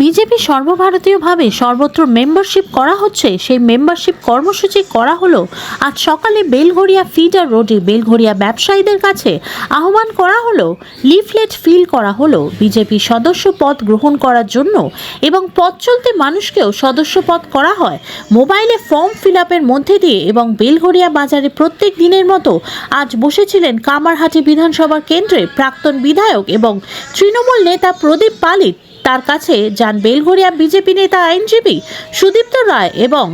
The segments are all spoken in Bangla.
বিজেপি সর্বভারতীয়ভাবে সর্বত্র মেম্বারশিপ করা হচ্ছে। সেই মেম্বারশিপ কর্মসূচি করা হলো আজ সকালে বেলঘরিয়া ফিডার রোডে। বেলঘরিয়া ব্যবসায়ীদের কাছে আহ্বান করা হলো, লিফলেট ফিল করা হলো বিজেপি সদস্য পদ গ্রহণ করার জন্য, এবং পথ চলতে মানুষকেও সদস্য পদ করা হয় মোবাইলে ফর্ম ফিল আপের মধ্যে দিয়ে। এবং বেলঘরিয়া বাজারে প্রত্যেক দিনের মতো আজ বসেছিলেন কামারহাটি বিধানসভা কেন্দ্রের প্রাক্তন বিধায়ক এবং তৃণমূল নেতা প্রদীপ পালিত। তার কাছে যান বেলঘরিয়া বিজেপি নেতা আইনজীবী সুদীপ্ত রায় এবং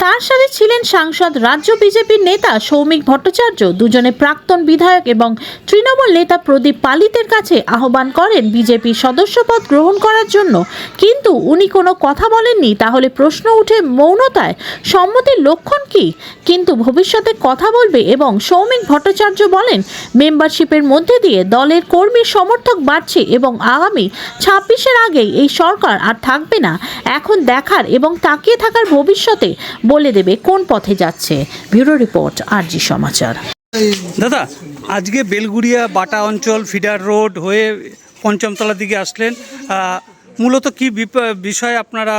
তার সাথে ছিলেন সাংসদ রাজ্য বিজেপির নেতা সৌমিক ভট্টাচার্য। দুজনে প্রাক্তন বিধায়ক এবং তৃণমূল নেতা প্রদীপ পালিতের কাছে আহ্বান করেন বিজেপি সদস্যপদ গ্রহণ করার জন্য, কিন্তু উনি কোনো কথা বলেননি। তাহলে প্রশ্ন উঠে মৌনতায় সম্মতির লক্ষণ কি? কিন্তু ভবিষ্যতে কথা বলবে। এবং সৌমিক ভট্টাচার্য বলেন, মেম্বারশিপের মধ্যে দিয়ে দলের কর্মী সমর্থক বাড়ছে এবং আগামী 26-এর আগেই এই সরকার আর থাকবে না। এখন দেখার এবং তাকিয়ে থাকার ভবিষ্যতে বলে দেবে কোন পথে যাচ্ছে। ব্যুরো রিপোর্ট, আরজি সমাচার। দাদা, আজকে বেলঘরিয়া বাটা অঞ্চল ফিডার রোড হয়ে পঞ্চমতলার দিকে আসলেন, মূলত কি বিষয়ে আপনারা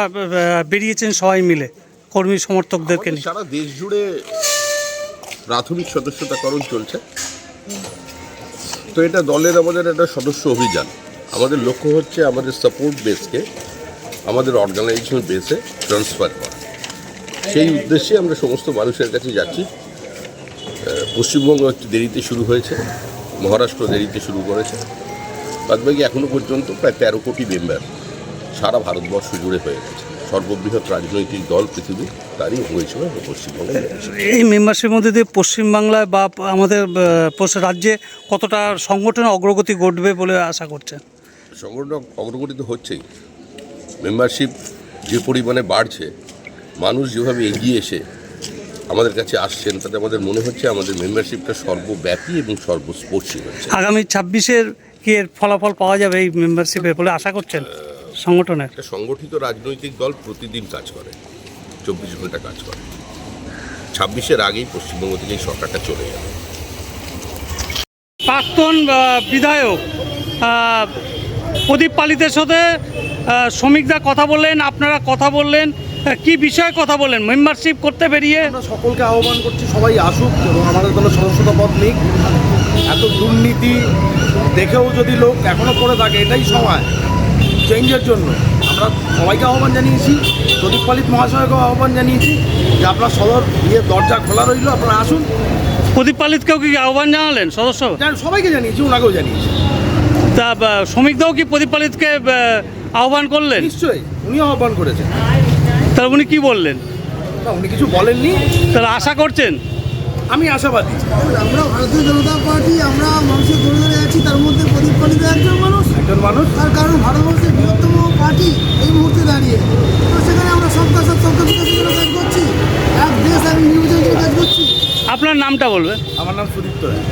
বেরিয়েছেন সবাই মিলে কর্মী সমর্থকদেরকে নিয়ে? সারা দেশ জুড়ে প্রাথমিক সদস্যতাকরণ চলছে, তো এটা দলের আমাদের একটা সদস্য অভিযান। আমাদের লক্ষ্য হচ্ছে আমাদের সাপোর্ট বেসকে আমাদের অর্গানাইজেশন বেসে ট্রান্সফার করা। সেই উদ্দেশ্যে আমরা সমস্ত মানুষের কাছে যাচ্ছি। পশ্চিমবঙ্গ একটু দেরিতে শুরু হয়েছে, মহারাষ্ট্র দেরিতে শুরু করেছে, বাদবাকি এখনও পর্যন্ত প্রায় 13 কোটি মেম্বার সারা ভারতবর্ষ জুড়ে হয়ে গেছে। সর্ববৃহৎ রাজনৈতিক দল পৃথিবী, তারই হয়েছিল পশ্চিমবঙ্গে। এই মেম্বারশিপের মধ্যে দিয়ে পশ্চিমবাংলায় বা আমাদের রাজ্যে কতটা সংগঠন অগ্রগতি ঘটবে বলে আশা করছেন? সংগঠন অগ্রগতি তো হচ্ছেই। মেম্বারশিপ যে পরিমাণে বাড়ছে, মানুষ যেভাবে এগিয়ে এসে আমাদের কাছে আসছেন, তাতে আমাদের মনে হচ্ছে আমাদের মেম্বারশিপটা সর্বব্যাপী এবং সর্বস্পর্শী হচ্ছে। আগামী 26-এর কি এর ফলাফল পাওয়া যাবে এই মেম্বারশিপের বলে আশা করছেন সংগঠনের? একটা সংগঠিত রাজনৈতিক দল প্রতিদিন কাজ করে, 24 ঘন্টা কাজ করে। 26-এর আগেই পশ্চিমবঙ্গ থেকে এই সরকারটা চলে যাবে। প্রাক্তন বিধায়ক প্রদীপ পালিতের সাথে শ্রমিকরা কথা বললেন, আপনারা কথা বললেন, কি বিষয়ে কথা বললেন মেম্বারশিপ করতে বেরিয়ে? আমরা সকলকে আহ্বান করছি সবাই আসুক এবং আমাদের দলের সদস্যতা পদ নিক। এত দুর্নীতি দেখেও যদি লোক এখনও করে থাকে, এটাই সময় চেঞ্জের জন্য। আমরা সবাইকে আহ্বান জানিয়েছি, প্রদীপ পালিত মহাশয়কেও আহ্বান জানিয়েছি যে আপনার সদর দরজা খোলা রইল, আপনারা আসুন। প্রদীপ পালিতকেও কি আহ্বান জানালেন সদস্য? সবাইকে জানিয়েছি, ওনাকেও জানিয়েছি। তা শ্রমিকদাও কি প্রদীপ পালিতকে আহ্বান করলেন? নিশ্চয়ই, উনিও আহ্বান করেছেন। তাহলে উনি কি বললেন? না, উনি কিছু বলেননি। তাহলে আশা করছেন? আমি আশাবাদী। আমরা ভারতীয় জনতা পার্টি, আমরা মানুষের ধরে ধরে আছি, তার মধ্যে প্রদীপ পালিত একজন মানুষ। তার কারণ ভারতবর্ষের বৃহত্তম পার্টি এই মুহূর্তে দাঁড়িয়ে, তো সেখানে আমরা সবকা সব সবকা বিকাশের জন্য কাজ করছি, এক দেশ এক নির্বাচনের জন্য কাজ করছি। আপনার নামটা বলবেন? আমার নাম সুদীপ্ত রায়।